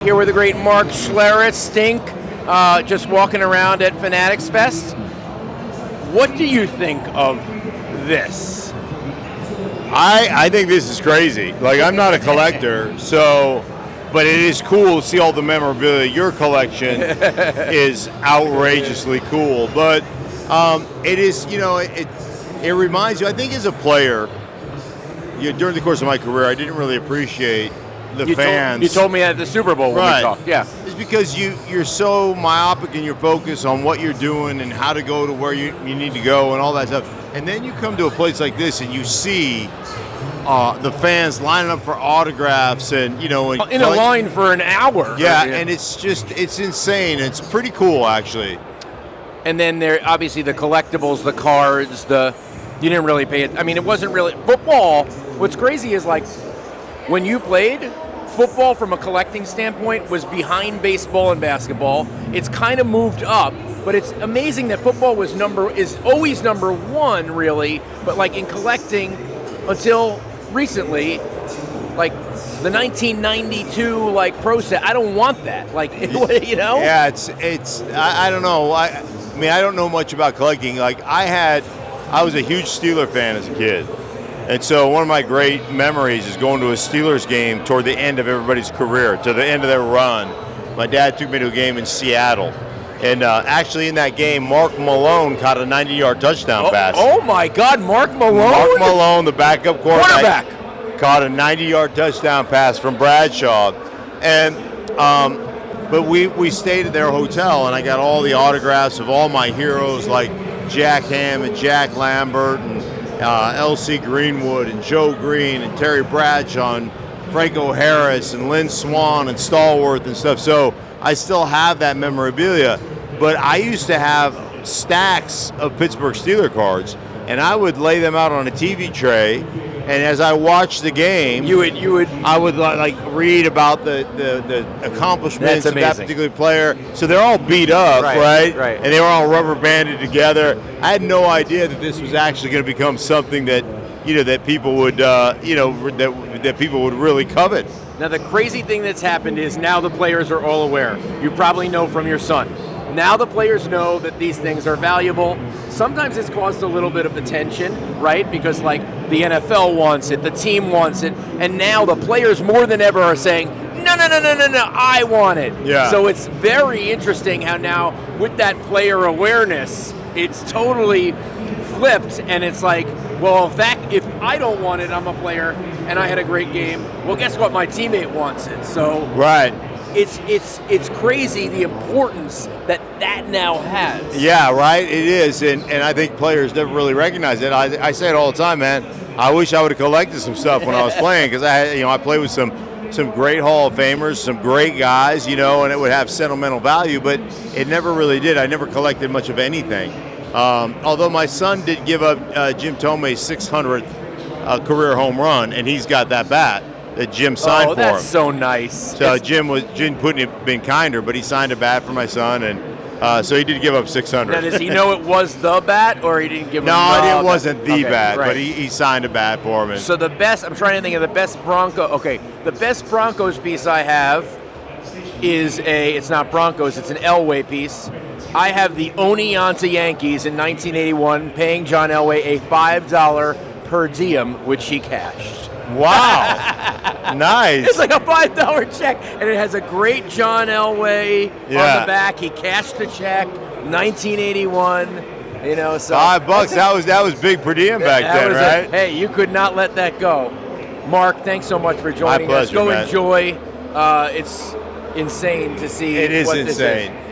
Here with the great Mark Schlereth, Stink, just walking around at Fanatics Fest. What do you think of this? I think this is crazy. Like, I'm not a collector, but it is cool to see all the memorabilia. Your collection is outrageously cool, but it is, it reminds you, I think as a player, during the course of my career, I didn't really appreciate the fans. You told me at the Super Bowl when we talked. Yeah. It's because you're so myopic in your focus on what you're doing and how to go to where you need to go and all that stuff. And then you come to a place like this and you see the fans lining up for autographs and, in a line for an hour. Yeah, and it's insane. It's pretty cool, actually. And then there, obviously, the collectibles, the cards, you didn't really pay it. I mean, it wasn't really football. What's crazy is, like, when you played, football from a collecting standpoint was behind baseball and basketball. It's kind of moved up, but it's amazing that football is always number one, really. But like in collecting, until recently, like the 1992 pro set, I don't want that. Like, Yeah, it's I don't know. I mean, I don't know much about collecting. Like, I was a huge Steeler fan as a kid. And so one of my great memories is going to a Steelers game toward the end of everybody's career, to the end of their run. My dad took me to a game in Seattle. And actually in that game, Mark Malone caught a 90-yard touchdown pass. Oh, my God, Mark Malone? Mark Malone, the backup quarterback, caught a 90-yard touchdown pass from Bradshaw. And but we stayed at their hotel, and I got all the autographs of all my heroes like Jack Ham and Jack Lambert and L.C. Greenwood and Joe Green and Terry Bradshaw and Franco Harris and Lynn Swann and Stallworth and stuff. So I still have that memorabilia. But I used to have stacks of Pittsburgh Steelers cards, and I would lay them out on a TV tray. And as I watched the game, I would read about the accomplishments of that particular player. So they're all beat up, right? And they were all rubber banded together. I had no idea that this was actually going to become something that that people would that people would really covet. Now the crazy thing that's happened is now the players are all aware. You probably know from your son. Now the players know that these things are valuable. Sometimes it's caused a little bit of attention, right? Because the NFL wants it, the team wants it, and now the players more than ever are saying, no, I want it. Yeah. So it's very interesting how now with that player awareness, it's totally flipped, and it's like, well, if I don't want it, I'm a player, and I had a great game. Well, guess what? My teammate wants it. So right. It's crazy the importance that now has. Yeah, right. It is, and I think players never really recognize it. I say it all the time, man. I wish I would have collected some stuff when I was playing, because I played with some great Hall of Famers, some great guys, and it would have sentimental value, but it never really did. I never collected much of anything. Although my son did give up Jim Thome's 600th career home run, and he's got that bat that Jim signed for him. Oh, that's so nice. So Jim couldn't have been kinder, but he signed a bat for my son, and so he did give up 600. Now, does he know it was the bat, or he didn't give him No, it wasn't the bat, right. but he signed a bat for him. So I'm trying to think of the best Bronco. Okay, the best Broncos piece I have is it's not Broncos, it's an Elway piece. I have the Oneonta Yankees in 1981 paying John Elway a $5 per diem, which he cashed. Wow. Nice. It's like a $5 check, and it has a great John Elway on the back. He cashed the check, 1981. So $5. That was big per diem back then, right? Hey, you could not let that go. Mark, thanks so much for joining us. Go man. enjoy. It's insane to see. It is what insane. This is.